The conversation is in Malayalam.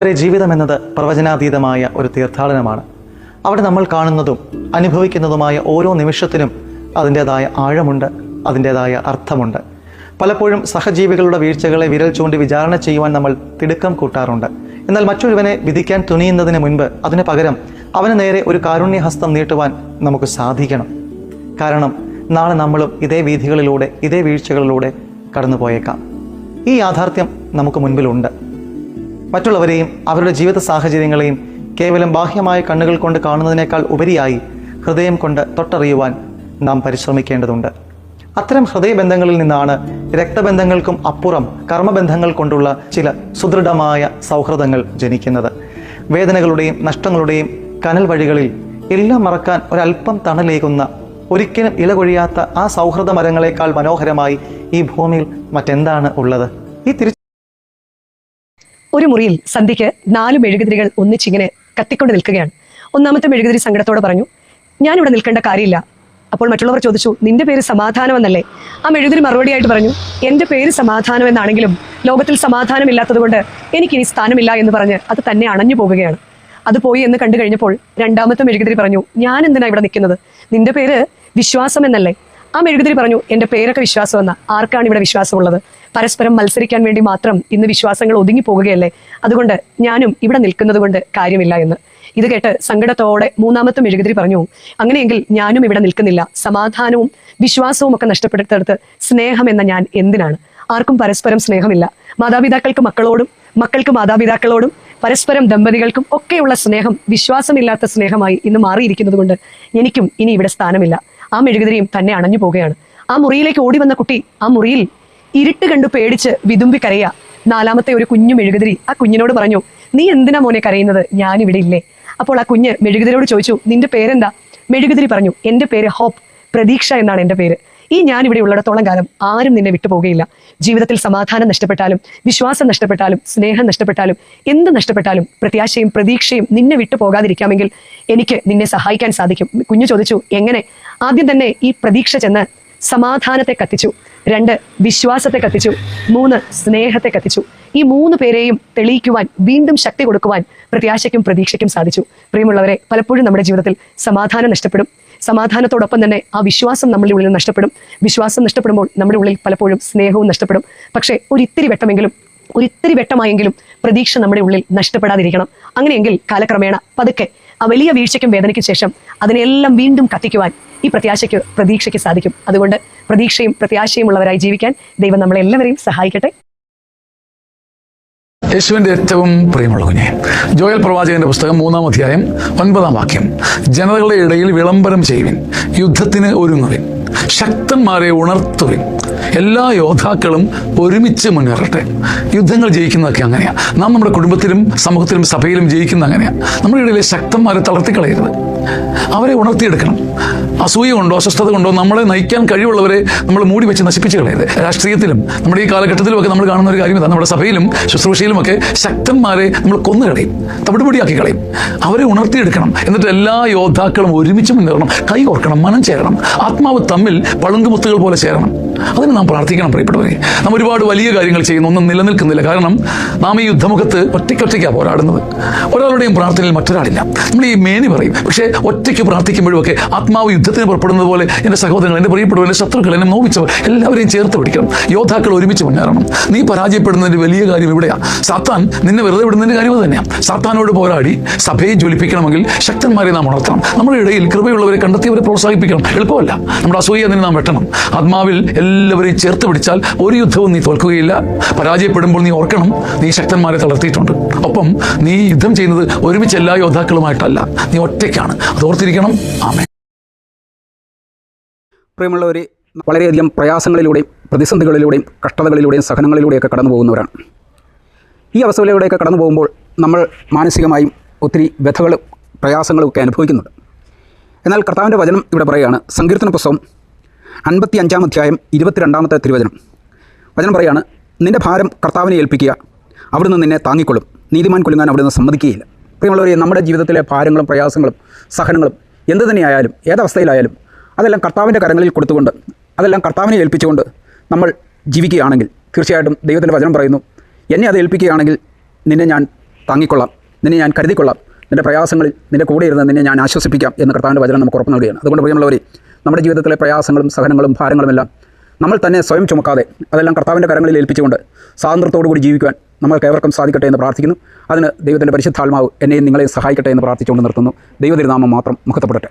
ജീവിതം എന്നത് പ്രവചനാതീതമായ ഒരു തീർത്ഥാടനമാണ്. അവിടെ നമ്മൾ കാണുന്നതും അനുഭവിക്കുന്നതുമായ ഓരോ നിമിഷത്തിനും അതിൻ്റെതായ ആഴമുണ്ട്, അതിൻ്റെതായ അർത്ഥമുണ്ട്. പലപ്പോഴും സഹജീവികളുടെ വീഴ്ചകളെ വിരൽ ചൂണ്ടി വിചാരണ ചെയ്യുവാൻ നമ്മൾ തിടുക്കം കൂട്ടാറുണ്ട്. എന്നാൽ മറ്റൊരുവനെ വിധിക്കാൻ തുനിയുന്നതിന് മുൻപ് അതിന് പകരം അവന് നേരെ ഒരു കാരുണ്യഹസ്തം നീട്ടുവാൻ നമുക്ക് സാധിക്കണം. കാരണം നാളെ നമ്മളും ഇതേ വീഥികളിലൂടെ, ഇതേ വീഴ്ചകളിലൂടെ കടന്നുപോയേക്കാം. ഈ യാഥാർത്ഥ്യം നമുക്ക് മുൻപിലുണ്ട്. മറ്റുള്ളവരെയും അവരുടെ ജീവിത സാഹചര്യങ്ങളെയും കേവലം ബാഹ്യമായ കണ്ണുകൾ കൊണ്ട് കാണുന്നതിനേക്കാൾ ഉപരിയായി ഹൃദയം കൊണ്ട് തൊട്ടറിയുവാൻ നാം പരിശ്രമിക്കേണ്ടതുണ്ട്. അത്തരം ഹൃദയബന്ധങ്ങളിൽ നിന്നാണ് രക്തബന്ധങ്ങൾക്കും അപ്പുറം കർമ്മബന്ധങ്ങൾ കൊണ്ടുള്ള ചില സുദൃഢമായ സൗഹൃദങ്ങൾ ജനിക്കുന്നത്. വേദനകളുടെയും നഷ്ടങ്ങളുടെയും കനൽ വഴികളിൽ എല്ലാം മറക്കാൻ ഒരല്പം തണലേകുന്ന, ഒരിക്കലും ഇലകൊഴിയാത്ത ആ സൗഹൃദ മരങ്ങളെക്കാൾ മനോഹരമായി ഈ ഭൂമിയിൽ മറ്റെന്താണ് ഉള്ളത്? ഒരു മുറിയിൽ സന്ധ്യയ്ക്ക് 4 മെഴുകുതിരികൾ ഒന്നിച്ചിങ്ങനെ കത്തിക്കൊണ്ട് നിൽക്കുകയാണ്. ഒന്നാമത്തെ മെഴുകുതിരി സങ്കടത്തോടെ പറഞ്ഞു, ഞാനിവിടെ നിൽക്കേണ്ട കാര്യമില്ല. അപ്പോൾ മറ്റുള്ളവർ ചോദിച്ചു, നിന്റെ പേര് സമാധാനം എന്നല്ലേ? ആ മെഴുകുതിരി മറുപടിയായിട്ട് പറഞ്ഞു, എൻ്റെ പേര് സമാധാനം എന്നാണെങ്കിലും ലോകത്തിൽ സമാധാനമില്ലാത്തതുകൊണ്ട് എനിക്കിനി സ്ഥാനമില്ല എന്ന് പറഞ്ഞ് അത് തന്നെ അണഞ്ഞു പോകുകയാണ്. അത് പോയി എന്ന് കണ്ടു കഴിഞ്ഞപ്പോൾ രണ്ടാമത്തെ മെഴുകുതിരി പറഞ്ഞു, ഞാൻ എന്തിനാ ഇവിടെ നിൽക്കുന്നത്? നിന്റെ പേര് വിശ്വാസം എന്നല്ലേ? ആ മെഴുകുതിരി പറഞ്ഞു, എൻ്റെ പേരൊക്കെ വിശ്വാസം എന്ന. ആർക്കാണ് ഇവിടെ വിശ്വാസമുള്ളത്? പരസ്പരം മത്സരിക്കാൻ വേണ്ടി മാത്രം ഇന്ന് വിശ്വാസങ്ങൾ ഒതുങ്ങി പോകുകയല്ലേ? അതുകൊണ്ട് ഞാനും ഇവിടെ നിൽക്കുന്നത് കൊണ്ട് കാര്യമില്ല എന്ന്. ഇത് കേട്ട് സങ്കടത്തോടെ മൂന്നാമത്തെ മെഴുകുതിരി പറഞ്ഞു, അങ്ങനെയെങ്കിൽ ഞാനും ഇവിടെ നിൽക്കുന്നില്ല. സമാധാനവും വിശ്വാസവും ഒക്കെ നഷ്ടപ്പെടുത്തെടുത്ത് സ്നേഹം എന്ന ഞാൻ എന്തിനാണ്? ആർക്കും പരസ്പരം സ്നേഹമില്ല. മാതാപിതാക്കൾക്ക് മക്കളോടും, മക്കൾക്ക് മാതാപിതാക്കളോടും, പരസ്പരം ദമ്പതികൾക്കും ഒക്കെയുള്ള സ്നേഹം വിശ്വാസമില്ലാത്ത സ്നേഹമായി ഇന്ന് മാറിയിരിക്കുന്നത് കൊണ്ട് എനിക്കും ഇനി ഇവിടെ സ്ഥാനമില്ല. ആ മെഴുകുതിരിയും തന്നെ അണഞ്ഞു പോവുകയാണ്. ആ മുറിയിലേക്ക് ഓടി വന്ന കുട്ടി ആ മുറിയിൽ ഇരുട്ട് കണ്ടു പേടിച്ച് വിതുമ്പി കരയുക. നാലാമത്തെ ഒരു കുഞ്ഞു മെഴുകുതിരി ആ കുഞ്ഞിനോട് പറഞ്ഞു, നീ എന്തിനാ മോനെ കരയുന്നത്? ഞാനിവിടെ ഇല്ലേ? അപ്പോൾ ആ കുഞ്ഞ് മെഴുകുതിരിയോട് ചോദിച്ചു, നിന്റെ പേരെന്താ? മെഴുകുതിരി പറഞ്ഞു, എൻ്റെ പേര് ഹോപ്പ്, പ്രതീക്ഷ എന്നാണ് എൻ്റെ പേര്. ഈ ഞാനിവിടെ ഉള്ളിടത്തോളം കാലം ആരും നിന്നെ വിട്ടുപോകുകയില്ല. ജീവിതത്തിൽ സമാധാനം നഷ്ടപ്പെട്ടാലും, വിശ്വാസം നഷ്ടപ്പെട്ടാലും, സ്നേഹം നഷ്ടപ്പെട്ടാലും, എന്ത് നഷ്ടപ്പെട്ടാലും പ്രത്യാശയും പ്രതീക്ഷയും നിന്നെ വിട്ടു പോകാതിരിക്കാമെങ്കിൽ എനിക്ക് നിന്നെ സഹായിക്കാൻ സാധിക്കും. കുഞ്ഞു ചോദിച്ചു, എങ്ങനെ? ആദ്യം തന്നെ ഈ പ്രതീക്ഷ ചെന്ന് സമാധാനത്തെ കത്തിച്ചു, 2 വിശ്വാസത്തെ കത്തിച്ചു, 3 സ്നേഹത്തെ കത്തിച്ചു. ഈ 3 പേരെയും തെളിയിക്കുവാൻ, വീണ്ടും ശക്തി കൊടുക്കുവാൻ പ്രത്യാശയ്ക്കും പ്രതീക്ഷയ്ക്കും സാധിച്ചു. പ്രിയമുള്ളവരെ, പലപ്പോഴും നമ്മുടെ ജീവിതത്തിൽ സമാധാനം നഷ്ടപ്പെടും. സമാധാനത്തോടൊപ്പം തന്നെ ആ വിശ്വാസം നമ്മുടെ ഉള്ളിൽ നഷ്ടപ്പെടും. വിശ്വാസം നഷ്ടപ്പെടുമ്പോൾ നമ്മുടെ ഉള്ളിൽ പലപ്പോഴും സ്നേഹവും നഷ്ടപ്പെടും. പക്ഷേ ഒരിത്തിരി വെട്ടമായെങ്കിലും പ്രതീക്ഷ നമ്മുടെ ഉള്ളിൽ നഷ്ടപ്പെടാതിരിക്കണം. അങ്ങനെയെങ്കിൽ കാലക്രമേണ പതുക്കെ ആ വലിയ വീഴ്ചയ്ക്കും വേദനയ്ക്കും ശേഷം അതിനെല്ലാം വീണ്ടും കത്തിക്കുവാൻ ഈ പ്രതീക്ഷയ്ക്ക് സാധിക്കും. അതുകൊണ്ട് പ്രതീക്ഷയും പ്രത്യാശയും ഉള്ളവരായി ജീവിക്കാൻ ദൈവം നമ്മളെല്ലാവരെയും സഹായിക്കട്ടെ. യേശുവിൻ്റെ ഏറ്റവും പ്രിയമുള്ള കുഞ്ഞെ, ജോയൽ പ്രവാചകന്റെ പുസ്തകം 3-ാം അധ്യായം 9-ാം വാക്യം, ജനതകളുടെ ഇടയിൽ വിളംബരം ചെയ്യുവിൻ, യുദ്ധത്തിന് ഒരുങ്ങുവിൻ, ശക്തന്മാരെ ഉണർത്തുവിൻ, എല്ലാ യോദ്ധാക്കളും ഒരുമിച്ച് മുന്നേറട്ടെ. യുദ്ധങ്ങൾ ജയിക്കുന്നതൊക്കെ അങ്ങനെയാണ്. നാം നമ്മുടെ കുടുംബത്തിലും സമൂഹത്തിലും സഭയിലും ജയിക്കുന്ന അങ്ങനെയാണ്. നമ്മുടെ ഇടയിലെ ശക്തന്മാരെ തളർത്തിക്കളയരുത്, അവരെ ഉണർത്തിയെടുക്കണം. അസൂയ കൊണ്ടോ അസ്വസ്ഥത കൊണ്ടോ നമ്മളെ നയിക്കാൻ കഴിവുള്ളവരെ നമ്മൾ മൂടി വെച്ച് നശിപ്പിച്ച് കളയരുത്. രാഷ്ട്രീയത്തിലും നമ്മുടെ ഈ കാലഘട്ടത്തിലുമൊക്കെ നമ്മൾ കാണുന്ന ഒരു കാര്യം ഇതാണ്. നമ്മുടെ സഭയിലും ശുശ്രൂഷയിലുമൊക്കെ ശക്തന്മാരെ നമ്മൾ കൊന്നുകളയും, തവിടുപൊടിയാക്കി കളയും. അവരെ ഉണർത്തിയെടുക്കണം. എന്നിട്ട് എല്ലാ യോദ്ധാക്കളും ഒരുമിച്ച് മുന്നേറണം, കൈ കോർക്കണം, മനം ചേരണം, ആത്മാവ് തമ്മിൽ പളുങ്കുമുത്തുകൾ പോലെ ചേരണം. അതിന് നാം പ്രാർത്ഥിക്കണം. പ്രിയപ്പെട്ടവരെ, നാം ഒരുപാട് വലിയ കാര്യങ്ങൾ ചെയ്യുന്നു, ഒന്നും നിലനിൽക്കുന്നില്ല. കാരണം നാം ഈ യുദ്ധമുഖത്ത് ഒറ്റയ്ക്കൊറ്റയ്ക്കാണ് പോരാടുന്നത്. ഒരാളുടെയും പ്രാർത്ഥനയിൽ മറ്റൊരാളില്ല. നമ്മൾ ഈ മേനി പറയും, പക്ഷേ ഒറ്റയ്ക്ക് പ്രാർത്ഥിക്കുമ്പോഴുമൊക്കെ ആത്മാവ് യുദ്ധത്തിന് പുറപ്പെടുന്നത് പോലെ എൻ്റെ സഹോദരങ്ങൾ, എൻ്റെ പ്രിയപ്പെട്ടവർ, എൻ്റെ ശത്രുക്കൾ, എന്നെ നോവിച്ചവർ എല്ലാവരെയും ചേർത്ത് പിടിക്കണം. യോദ്ധാക്കൾ ഒരുമിച്ച് മുന്നേറണം. നീ പരാജയപ്പെടുന്നതിൻ്റെ വലിയ കാര്യം ഇവിടെയാണ്. സാത്താൻ നിന്നെ വെറുതെ വിടുന്നതിൻ്റെ കാര്യം അത് തന്നെയാണ്. സാത്താനോട് പോരാടി സഭയെ ജ്വലിപ്പിക്കണമെങ്കിൽ ശക്തന്മാരെ നാം ഉണർത്തണം. നമ്മുടെ ഇടയിൽ കൃപയുള്ളവരെ കണ്ടെത്തി അവരെ പ്രോത്സാഹിപ്പിക്കണം. എളുപ്പമല്ല. നമ്മുടെ അസൂയ അതിന് നാം വെട്ടണം. ആത്മാവിൽ എല്ലാവരെയും ചേർത്ത് പിടിച്ചാൽ ഒരു യുദ്ധവും നീ തോൽക്കുകയില്ല. പരാജയപ്പെടുമ്പോൾ നീ ഓർക്കണം, നീ ശക്തന്മാരെ തളർത്തിയിട്ടുണ്ട്. ഒപ്പം നീ യുദ്ധം ചെയ്യുന്നത് ഒരുമിച്ച് എല്ലാ യോദ്ധാക്കളുമായിട്ടല്ല, നീ ഒറ്റയ്ക്കാണ്. അത് ഓർത്തിരിക്കണം. ആമേൻ. പ്രിയമുള്ളവരെ, വളരെയധികം പ്രയാസങ്ങളിലൂടെയും പ്രതിസന്ധികളിലൂടെയും കഷ്ടതകളിലൂടെയും സഹനങ്ങളിലൂടെയൊക്കെ കടന്നു പോകുന്നവരാണ്. ഈ അവസ്ഥയിലൂടെയൊക്കെ കടന്നു പോകുമ്പോൾ നമ്മൾ മാനസികമായും ഒത്തിരി വ്യഥകളും പ്രയാസങ്ങളും ഒക്കെ അനുഭവിക്കുന്നുണ്ട്. എന്നാൽ കർത്താവിൻ്റെ വചനം ഇവിടെ പറയുകയാണ്. സങ്കീർത്തന പുസ്തകം 55-ാം അധ്യായം 22-ാമത്തെ തിരുവചനം. വചനം പറയുകയാണ്, നിന്റെ ഭാരം കർത്താവിനെ ഏൽപ്പിക്കുക, അവിടുന്ന് നിന്നെ താങ്ങിക്കൊള്ളും, നീതിമാൻ കുലുങ്ങാൻ അവിടുന്ന് സമ്മതിക്കുകയില്ല. പ്രിയമുള്ളവരെ, നമ്മുടെ ജീവിതത്തിലെ ഭാരങ്ങളും പ്രയാസങ്ങളും സഹനങ്ങളും എന്ത് തന്നെയായാലും, ഏതവസ്ഥയിലായാലും അതെല്ലാം കർത്താവിൻ്റെ കരങ്ങളിൽ കൊടുത്തുകൊണ്ട്, അതെല്ലാം കർത്താവിനെ ഏൽപ്പിച്ചുകൊണ്ട് നമ്മൾ ജീവിക്കുകയാണെങ്കിൽ തീർച്ചയായിട്ടും ദൈവത്തിൻ്റെ വചനം പറയുന്നു, എന്നെ അത് ഏൽപ്പിക്കുകയാണെങ്കിൽ നിന്നെ ഞാൻ താങ്ങിക്കൊള്ളാം, നിന്നെ ഞാൻ കരുതിക്കൊള്ളാം, നിൻ്റെ പ്രയാസങ്ങളിൽ നിൻ്റെ കൂടെ ഇരുന്ന് നിന്നെ ഞാൻ ആശ്വസിപ്പിക്കാം എന്ന് കർത്താവിൻ്റെ വചനം നമുക്ക് ഉറപ്പ് നൽകുകയാണ്. അതുകൊണ്ട് പ്രിയമുള്ളവരെ, നമ്മുടെ ജീവിതത്തിലെ പ്രയാസങ്ങളും സഹനങ്ങളും ഭാരങ്ങളുമെല്ലാം നമ്മൾ തന്നെ സ്വയം ചുമക്കാതെ അതെല്ലാം കർത്താവിൻ്റെ കരങ്ങളിൽ ഏൽപ്പിച്ചുകൊണ്ട് സ്വാതന്ത്ര്യത്തോടുകൂടി ജീവിക്കുവാൻ നമ്മൾക്ക് ഏവർക്കും സാധിക്കട്ടെ എന്ന് പ്രാർത്ഥിക്കുന്നു. അതിന് ദൈവത്തിൻ്റെ പരിശുദ്ധാത്മാവ് എന്നെയും നിങ്ങളെയും സഹായിക്കട്ടെ എന്ന് പ്രാർത്ഥിച്ചുകൊണ്ട് നിർത്തുന്നു. ദൈവതിരുനാമം മാത്രം മഹത്വപ്പെടട്ടെ.